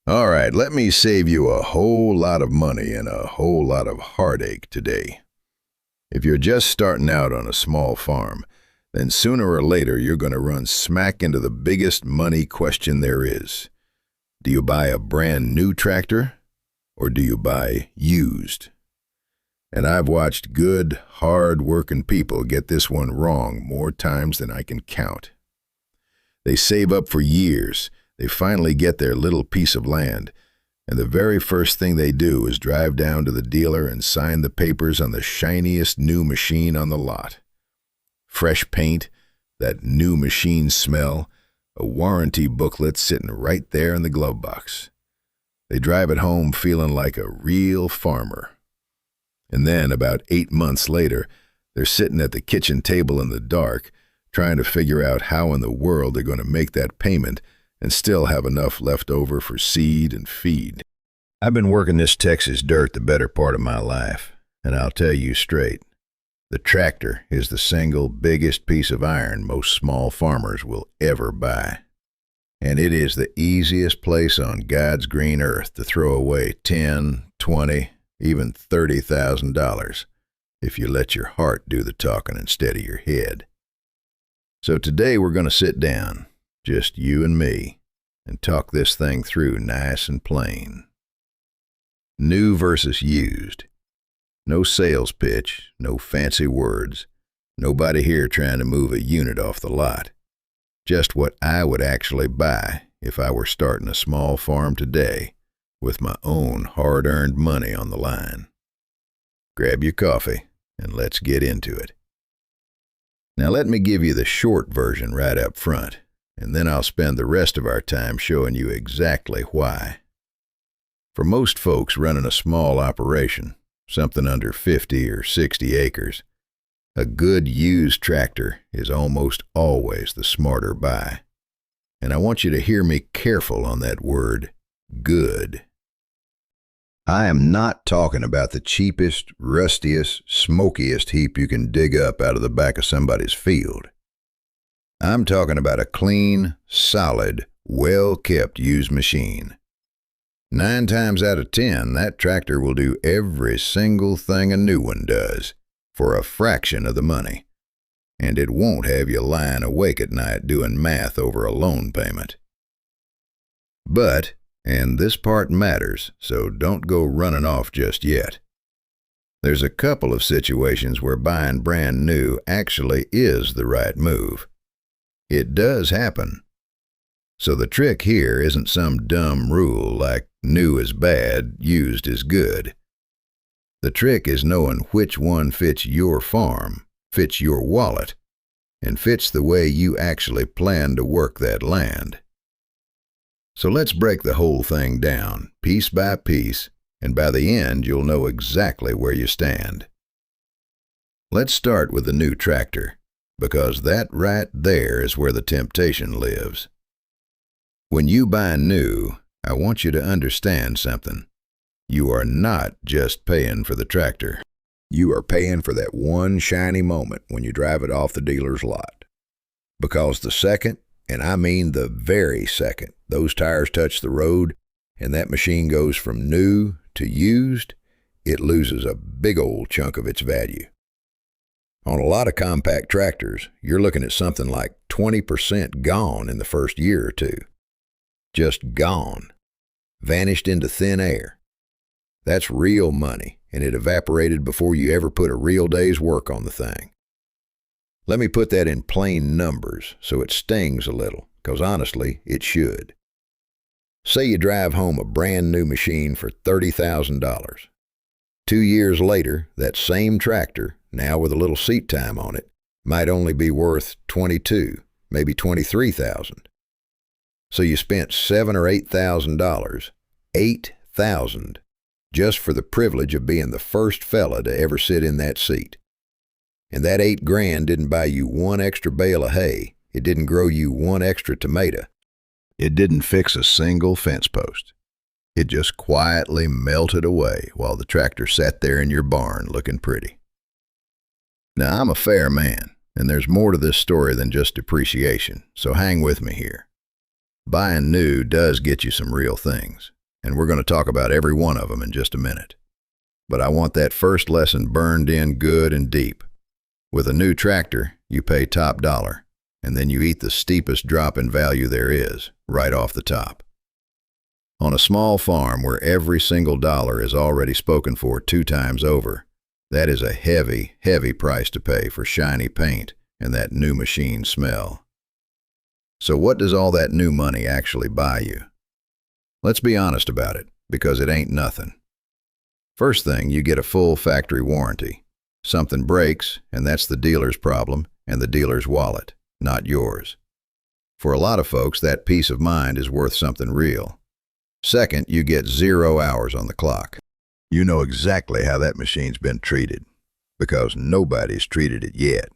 All right, let me save you a whole lot of money and a whole lot of heartache today. If you're just starting out on a small farm, then sooner or later you're going to run smack into the biggest money question there is. Do you buy a brand new tractor or do you buy used? And I've watched good, hard-working people get this one wrong more times than I can count. They save up for years. They finally get their little piece of land, and the very first thing they do is drive down to the dealer and sign the papers on the shiniest new machine on the lot. Fresh paint, that new machine smell, a warranty booklet sitting right there in the glove box. They drive it home feeling like a real farmer. And then, about 8 months later, they're sitting at the kitchen table in the dark, trying to figure out how in the world they're going to make that payment and still have enough left over for seed and feed. I've been working this Texas dirt the better part of my life, and I'll tell you straight, the tractor is the single biggest piece of iron most small farmers will ever buy. And it is the easiest place on God's green earth to throw away $10, $20, even $30,000 if you let your heart do the talking instead of your head. So today we're going to sit down, just you and me, and talk this thing through nice and plain. New versus used. No sales pitch, no fancy words, nobody here trying to move a unit off the lot. Just what I would actually buy if I were starting a small farm today with my own hard-earned money on the line. Grab your coffee and let's get into it. Now let me give you the short version right up front, and then I'll spend the rest of our time showing you exactly why. For most folks running a small operation, something under 50 or 60 acres, a good used tractor is almost always the smarter buy. And I want you to hear me careful on that word, good. I am not talking about the cheapest, rustiest, smokiest heap you can dig up out of the back of somebody's field. I'm talking about a clean, solid, well-kept used machine. 9 times out of 10, that tractor will do every single thing a new one does for a fraction of the money. And it won't have you lying awake at night doing math over a loan payment. But, and this part matters, so don't go running off just yet, there's a couple of situations where buying brand new actually is the right move. It does happen. So the trick here isn't some dumb rule like new is bad, used is good. The trick is knowing which one fits your farm, fits your wallet, and fits the way you actually plan to work that land. So let's break the whole thing down, piece by piece, and by the end you'll know exactly where you stand. Let's start with the new tractor, because that right there is where the temptation lives. When you buy new, I want you to understand something. You are not just paying for the tractor. You are paying for that one shiny moment when you drive it off the dealer's lot. Because the second, and I mean the very second, those tires touch the road and that machine goes from new to used, it loses a big old chunk of its value. On a lot of compact tractors, you're looking at something like 20% gone in the first year or two. Just gone. Vanished into thin air. That's real money, and it evaporated before you ever put a real day's work on the thing. Let me put that in plain numbers so it stings a little, because honestly, it should. Say you drive home a brand new machine for $30,000. 2 years later, that same tractor, now with a little seat time on it, might only be worth $22,000, maybe $23,000. So you spent $7,000 or $8,000, $8,000, just for the privilege of being the first fella to ever sit in that seat. And that $8,000 didn't buy you one extra bale of hay. It didn't grow you one extra tomato. It didn't fix a single fence post. It just quietly melted away while the tractor sat there in your barn looking pretty. Now, I'm a fair man, and there's more to this story than just depreciation, so hang with me here. Buying new does get you some real things. and we're going to talk about every one of them in just a minute. But I want that first lesson burned in good and deep. With a new tractor, you pay top dollar, and then you eat the steepest drop in value there is, right off the top. On a small farm where every single dollar is already spoken for 2 times over, that is a heavy, heavy price to pay for shiny paint and that new machine smell. So what does all that new money actually buy you? Let's be honest about it, because it ain't nothing. First thing, you get a full factory warranty. Something breaks, and that's the dealer's problem and the dealer's wallet, not yours. For a lot of folks, that peace of mind is worth something real. Second, you get 0 hours on the clock. You know exactly how that machine's been treated, because nobody's treated it yet.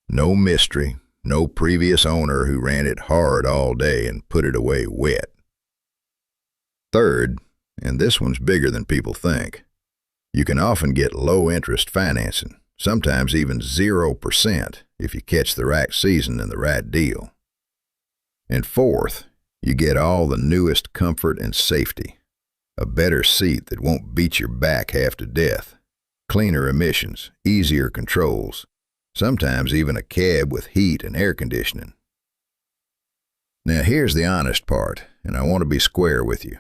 No mystery, no previous owner who ran it hard all day and put it away wet. Third, and this one's bigger than people think, you can often get low-interest financing, sometimes even 0% if you catch the right season and the right deal. And fourth, you get all the newest comfort and safety. A better seat that won't beat your back half to death, cleaner emissions, easier controls, sometimes even a cab with heat and air conditioning. Now here's the honest part, and I want to be square with you.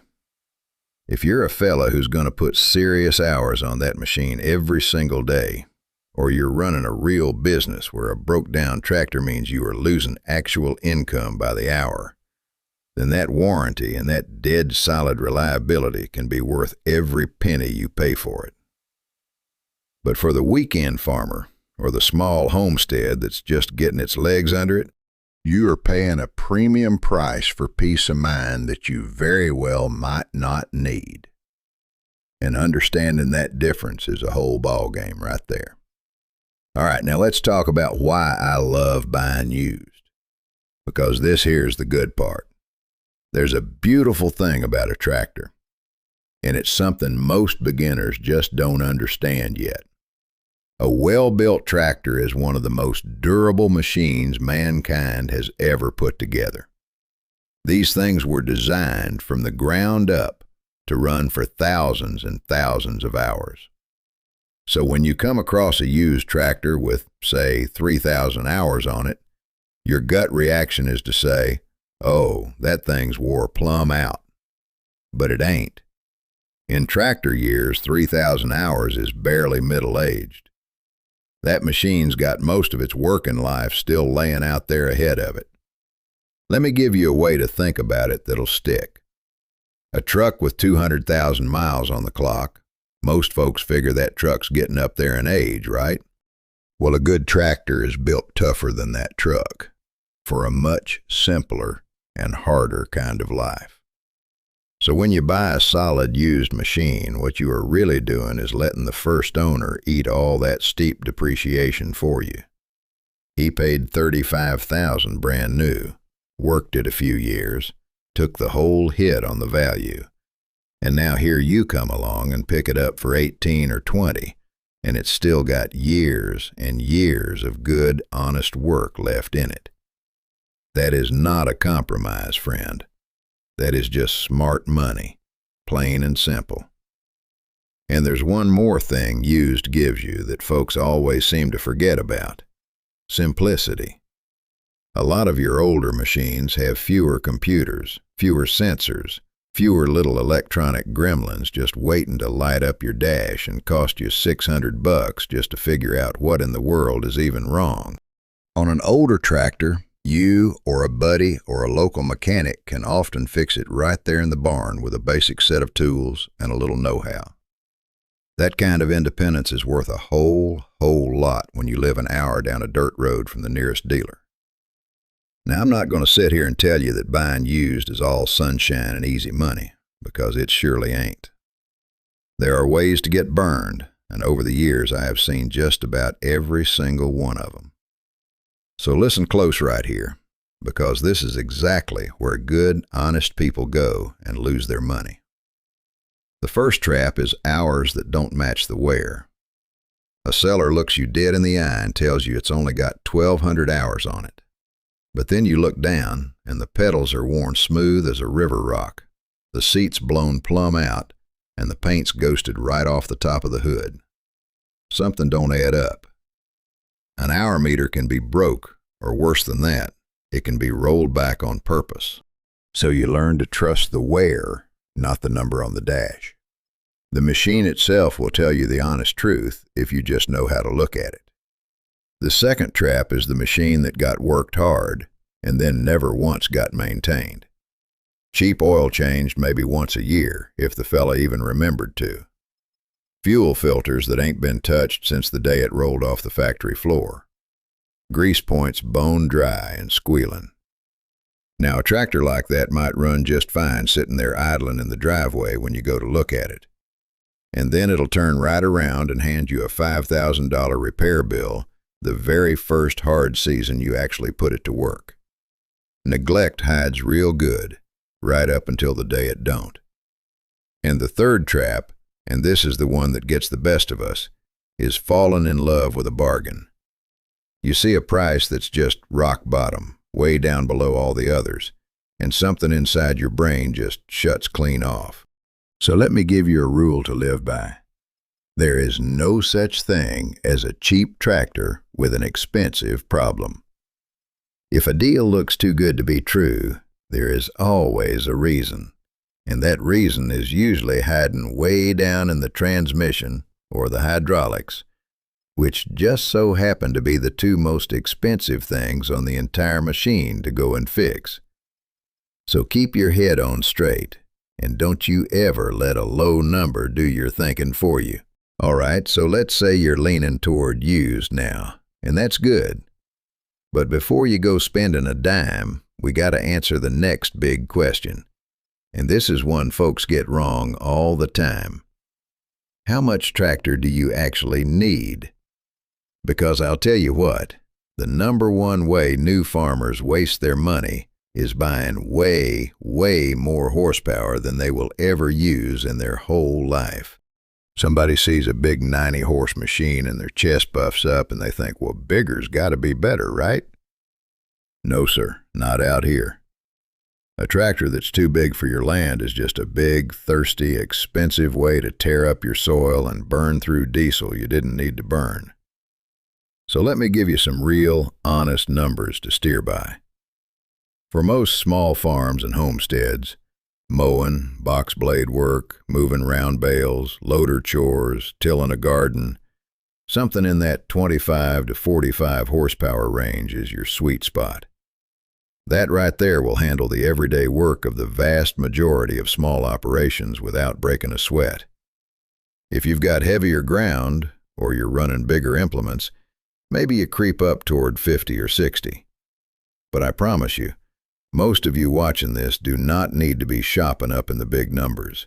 If you're a fella who's going to put serious hours on that machine every single day, or you're running a real business where a broke-down tractor means you are losing actual income by the hour, then that warranty and that dead-solid reliability can be worth every penny you pay for it. But for the weekend farmer, or the small homestead that's just getting its legs under it, you are paying a premium price for peace of mind that you very well might not need. And understanding that difference is a whole ball game right there. All right, now let's talk about why I love buying used. Because this here's the good part. There's a beautiful thing about a tractor, and it's something most beginners just don't understand yet. A well-built tractor is one of the most durable machines mankind has ever put together. These things were designed from the ground up to run for thousands and thousands of hours. So when you come across a used tractor with, say, 3,000 hours on it, your gut reaction is to say, "Oh, that thing's wore plumb out." But it ain't. In tractor years, 3,000 hours is barely middle-aged. That machine's got most of its working life still laying out there ahead of it. Let me give you a way to think about it that'll stick. A truck with 200,000 miles on the clock, most folks figure that truck's getting up there in age, right? Well, a good tractor is built tougher than that truck, for a much simpler and harder kind of life. So when you buy a solid used machine, what you are really doing is letting the first owner eat all that steep depreciation for you. He paid $35,000 brand new, worked it a few years, took the whole hit on the value, and now here you come along and pick it up for 18 or 20, and it's still got years and years of good, honest work left in it. That is not a compromise, friend. That is just smart money, plain and simple. And there's one more thing used gives you that folks always seem to forget about: simplicity. A lot of your older machines have fewer computers, fewer sensors, fewer little electronic gremlins just waiting to light up your dash and cost you $600 just to figure out what in the world is even wrong. On an older tractor, you or a buddy or a local mechanic can often fix it right there in the barn with a basic set of tools and a little know-how. That kind of independence is worth a whole lot when you live an hour down a dirt road from the nearest dealer. Now, I'm not going to sit here and tell you that buying used is all sunshine and easy money, because it surely ain't. There are ways to get burned, and over the years I have seen just about every single one of them. So listen close right here, because this is exactly where good, honest people go and lose their money. The first trap is hours that don't match the wear. A seller looks you dead in the eye and tells you it's only got 1,200 hours on it. But then you look down, and the pedals are worn smooth as a river rock. the seat's blown plumb out, and the paint's ghosted right off the top of the hood. Something don't add up. An hour meter can be broke, or worse than that, it can be rolled back on purpose. So you learn to trust the wear, not the number on the dash. The machine itself will tell you the honest truth if you just know how to look at it. The second trap is the machine that got worked hard and then never once got maintained. Cheap oil changed maybe once a year, if the fella even remembered to. Fuel filters that ain't been touched since the day it rolled off the factory floor. Grease points bone dry and squealing. Now, a tractor like that might run just fine sitting there idling in the driveway when you go to look at it. And then it'll turn right around and hand you a $5,000 repair bill the very first hard season you actually put it to work. Neglect hides real good, right up until the day it don't. And the third trap, and this is the one that gets the best of us, is falling in love with a bargain. You see a price that's just rock bottom, way down below all the others, and something inside your brain just shuts clean off. So let me give you a rule to live by. There is no such thing as a cheap tractor with an expensive problem. If a deal looks too good to be true, there is always a reason, and that reason is usually hiding way down in the transmission or the hydraulics, which just so happen to be the two most expensive things on the entire machine to go and fix. So keep your head on straight, and don't you ever let a low number do your thinking for you. All right, so let's say you're leaning toward used now, and that's good. But before you go spending a dime, we got to answer the next big question. And this is one folks get wrong all the time. How much tractor do you actually need? Because I'll tell you what, the number one way new farmers waste their money is buying way, way more horsepower than they will ever use in their whole life. Somebody sees a big 90-horse machine and their chest puffs up and they think, well, bigger's got to be better, right? No, sir, not out here. A tractor that's too big for your land is just a big, thirsty, expensive way to tear up your soil and burn through diesel you didn't need to burn. So let me give you some real, honest numbers to steer by. For most small farms and homesteads, mowing, box blade work, moving round bales, loader chores, tilling a garden, something in that 25 to 45 horsepower range is your sweet spot. That right there will handle the everyday work of the vast majority of small operations without breaking a sweat. If you've got heavier ground, or you're running bigger implements, maybe you creep up toward 50 or 60. But I promise you, most of you watching this do not need to be shopping up in the big numbers.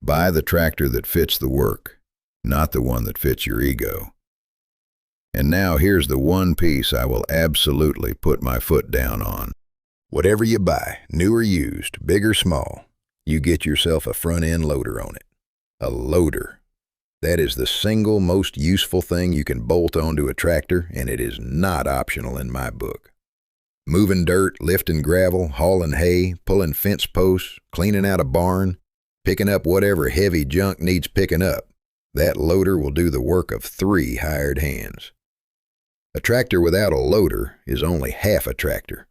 Buy the tractor that fits the work, not the one that fits your ego. And now here's the one piece I will absolutely put my foot down on. Whatever you buy, new or used, big or small, you get yourself a front-end loader on it. A loader. That is the single most useful thing you can bolt onto a tractor, and it is not optional in my book. Moving dirt, lifting gravel, hauling hay, pulling fence posts, cleaning out a barn, picking up whatever heavy junk needs picking up, that loader will do the work of 3 hired hands. A tractor without a loader is only half a tractor.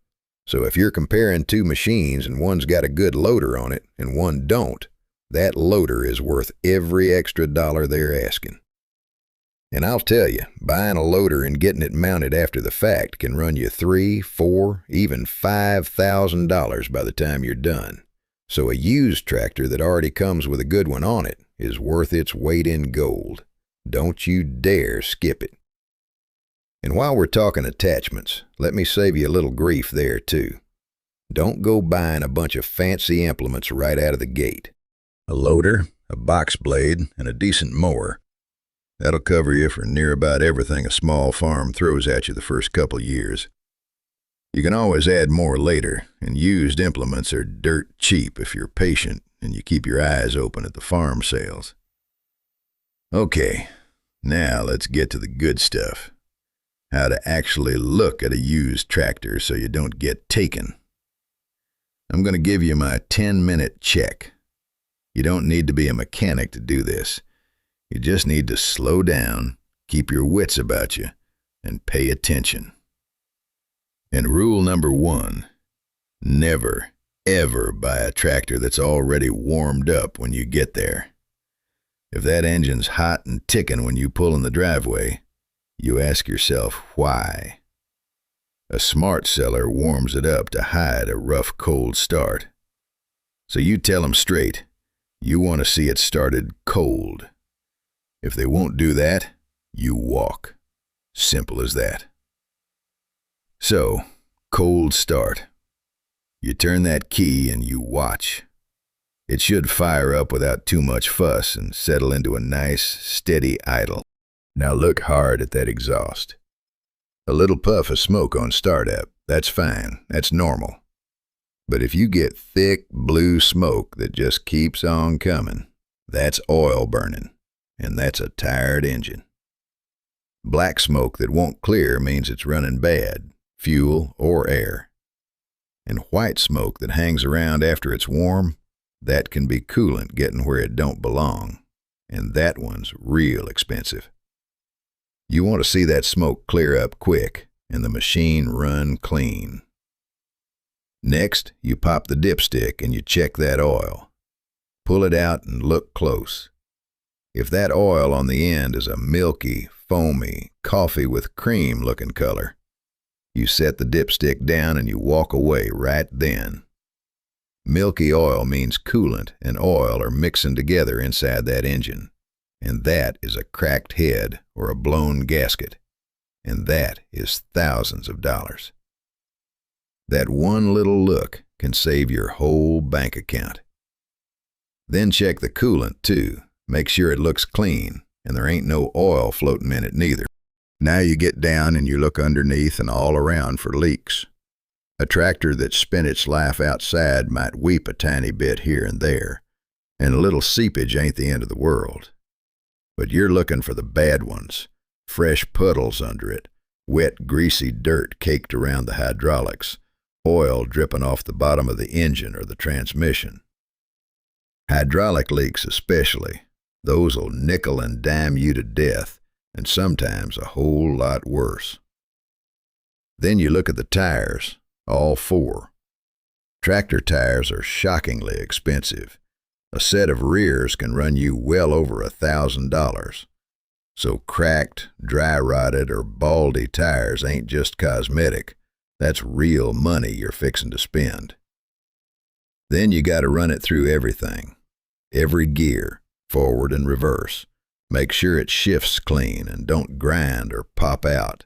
So if you're comparing two machines and one's got a good loader on it and one don't, that loader is worth every extra dollar they're asking. And I'll tell you, buying a loader and getting it mounted after the fact can run you $3,000, $4,000, even $5,000 by the time you're done. So a used tractor that already comes with a good one on it is worth its weight in gold. Don't you dare skip it. And while we're talking attachments, let me save you a little grief there too. Don't go buying a bunch of fancy implements right out of the gate. A loader, a box blade, and a decent mower. That'll cover you for near about everything a small farm throws at you the first couple years. You can always add more later, and used implements are dirt cheap if you're patient and you keep your eyes open at the farm sales. Okay, now let's get to the good stuff. How to actually look at a used tractor so you don't get taken. I'm going to give you my 10-minute check. You don't need to be a mechanic to do this. You just need to slow down, keep your wits about you, and pay attention. And rule number 1, never, ever buy a tractor that's already warmed up when you get there. If that engine's hot and ticking when you pull in the driveway, you ask yourself why. A smart seller warms it up to hide a rough, cold start. So you tell them straight, you want to see it started cold. If they won't do that, you walk. Simple as that. So, cold start. You turn that key and you watch. It should fire up without too much fuss and settle into a nice, steady idle. Now look hard at that exhaust. A little puff of smoke on startup, that's fine, that's normal. But if you get thick blue smoke that just keeps on coming, that's oil burning, and that's a tired engine. Black smoke that won't clear means it's running bad, fuel or air. And white smoke that hangs around after it's warm, that can be coolant getting where it don't belong, and that one's real expensive. You want to see that smoke clear up quick and the machine run clean. Next, you pop the dipstick and you check that oil. Pull it out and look close. If that oil on the end is a milky, foamy, coffee with cream looking color, you set the dipstick down and you walk away right then. Milky oil means coolant and oil are mixing together inside that engine. And that is a cracked head or a blown gasket. And that is thousands of dollars. That one little look can save your whole bank account. Then check the coolant too. Make sure it looks clean and there ain't no oil floating in it neither. Now you get down and you look underneath and all around for leaks. A tractor that's spent its life outside might weep a tiny bit here and there, and a little seepage ain't the end of the world. But you're looking for the bad ones, fresh puddles under it, wet, greasy dirt caked around the hydraulics, oil dripping off the bottom of the engine or the transmission. Hydraulic leaks especially, those'll nickel and dime you to death, and sometimes a whole lot worse. Then you look at the tires, all 4. Tractor tires are shockingly expensive. A set of rears can run you well over $1,000. So cracked, dry-rotted, or baldy tires ain't just cosmetic. That's real money you're fixing to spend. Then you got to run it through everything. Every gear, forward and reverse. Make sure it shifts clean and don't grind or pop out.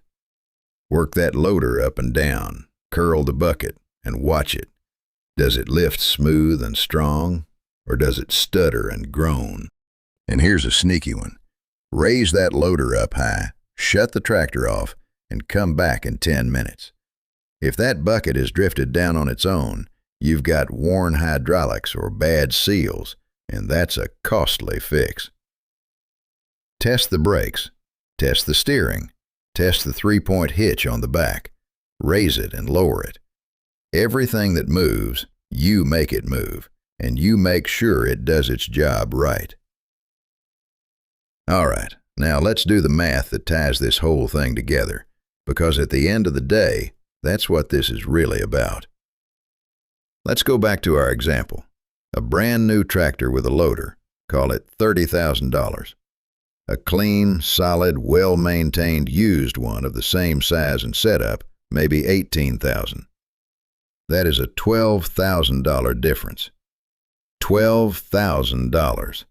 Work that loader up and down, curl the bucket, and watch it. Does it lift smooth and strong? Or does it stutter and groan? And here's a sneaky one. Raise that loader up high, shut the tractor off, and come back in 10 minutes. If that bucket has drifted down on its own, you've got worn hydraulics or bad seals, and that's a costly fix. Test the brakes, test the steering, test the 3-point hitch on the back, raise it and lower it. Everything that moves, you make it move. And you make sure it does its job right. All right, now let's do the math that ties this whole thing together, because at the end of the day, that's what this is really about. Let's go back to our example. A brand new tractor with a loader, call it $30,000. A clean, solid, well-maintained used one of the same size and setup, maybe $18,000. That is a $12,000 difference. $12,000.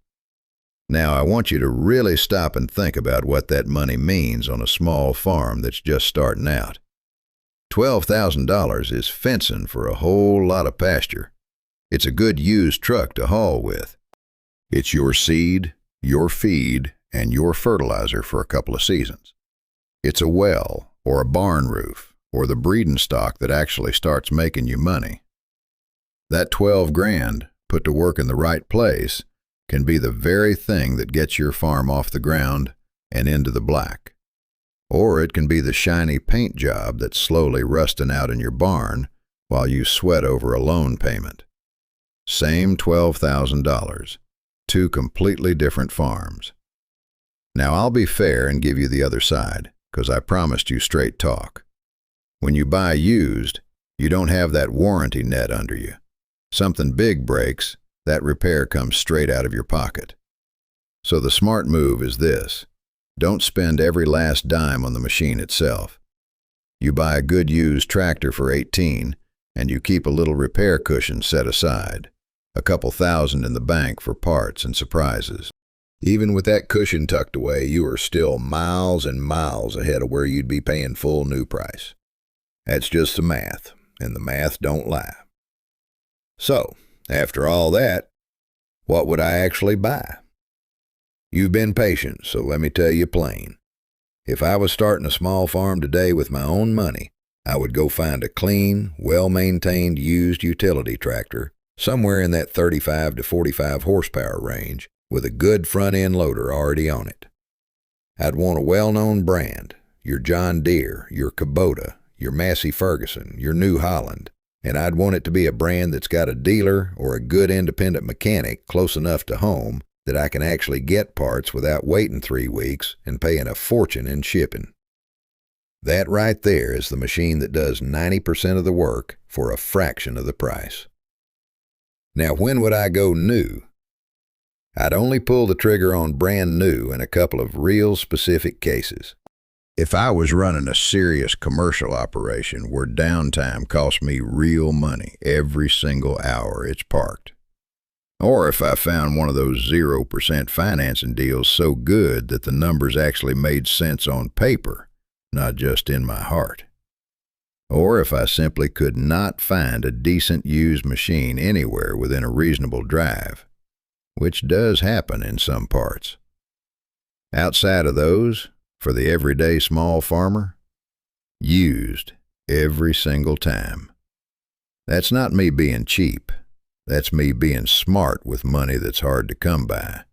Now, I want you to really stop and think about what that money means on a small farm that's just starting out. $12,000 is fencing for a whole lot of pasture. It's a good used truck to haul with. It's your seed, your feed, and your fertilizer for a couple of seasons. It's a well, or a barn roof, or the breeding stock that actually starts making you money. That 12 grand, put to work in the right place, can be the very thing that gets your farm off the ground and into the black. Or it can be the shiny paint job that's slowly rusting out in your barn while you sweat over a loan payment. Same $12,000, two completely different farms. Now I'll be fair and give you the other side, 'cause I promised you straight talk. When you buy used, you don't have that warranty net under you. Something big breaks, that repair comes straight out of your pocket. So the smart move is this: don't spend every last dime on the machine itself. You buy a good used tractor for $18, and you keep a little repair cushion set aside, a couple thousand in the bank for parts and surprises. Even with that cushion tucked away, you are still miles and miles ahead of where you'd be paying full new price. That's just the math, and the math don't lie. So, after all that, what would I actually buy? You've been patient, so let me tell you plain. If I was starting a small farm today with my own money, I would go find a clean, well-maintained used utility tractor somewhere in that 35 to 45 horsepower range with a good front-end loader already on it. I'd want a well-known brand, your John Deere, your Kubota, your Massey Ferguson, your New Holland, and I'd want it to be a brand that's got a dealer or a good independent mechanic close enough to home that I can actually get parts without waiting 3 weeks and paying a fortune in shipping. That right there is the machine that does 90% of the work for a fraction of the price. Now, when would I go new? I'd only pull the trigger on brand new in a couple of real specific cases. If I was running a serious commercial operation where downtime cost me real money every single hour it's parked. Or if I found one of those 0% financing deals so good that the numbers actually made sense on paper, not just in my heart. Or if I simply could not find a decent used machine anywhere within a reasonable drive, which does happen in some parts. Outside of those, for the everyday small farmer, used every single time. That's not me being cheap. That's me being smart with money that's hard to come by.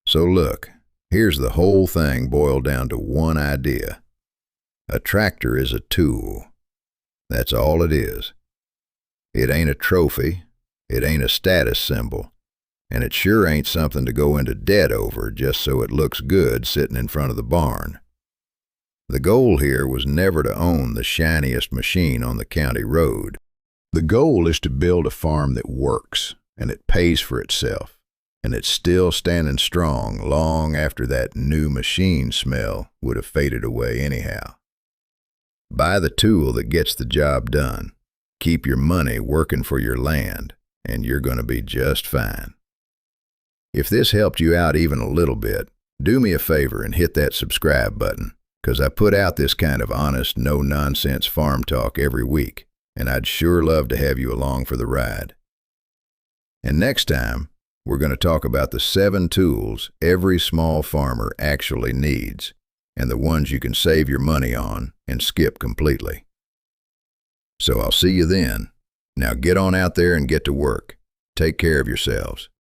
So look, here's the whole thing boiled down to one idea. A tractor is a tool. That's all it is. It ain't a trophy. It ain't a status symbol. And it sure ain't something to go into debt over just so it looks good sitting in front of the barn. The goal here was never to own the shiniest machine on the county road. The goal is to build a farm that works, and it pays for itself, and it's still standing strong long after that new machine smell would have faded away anyhow. Buy the tool that gets the job done. Keep your money working for your land, and you're going to be just fine. If this helped you out even a little bit, do me a favor and hit that subscribe button, because I put out this kind of honest, no-nonsense farm talk every week, and I'd sure love to have you along for the ride. And next time, we're going to talk about the 7 tools every small farmer actually needs, and the ones you can save your money on and skip completely. So I'll see you then. Now get on out there and get to work. Take care of yourselves.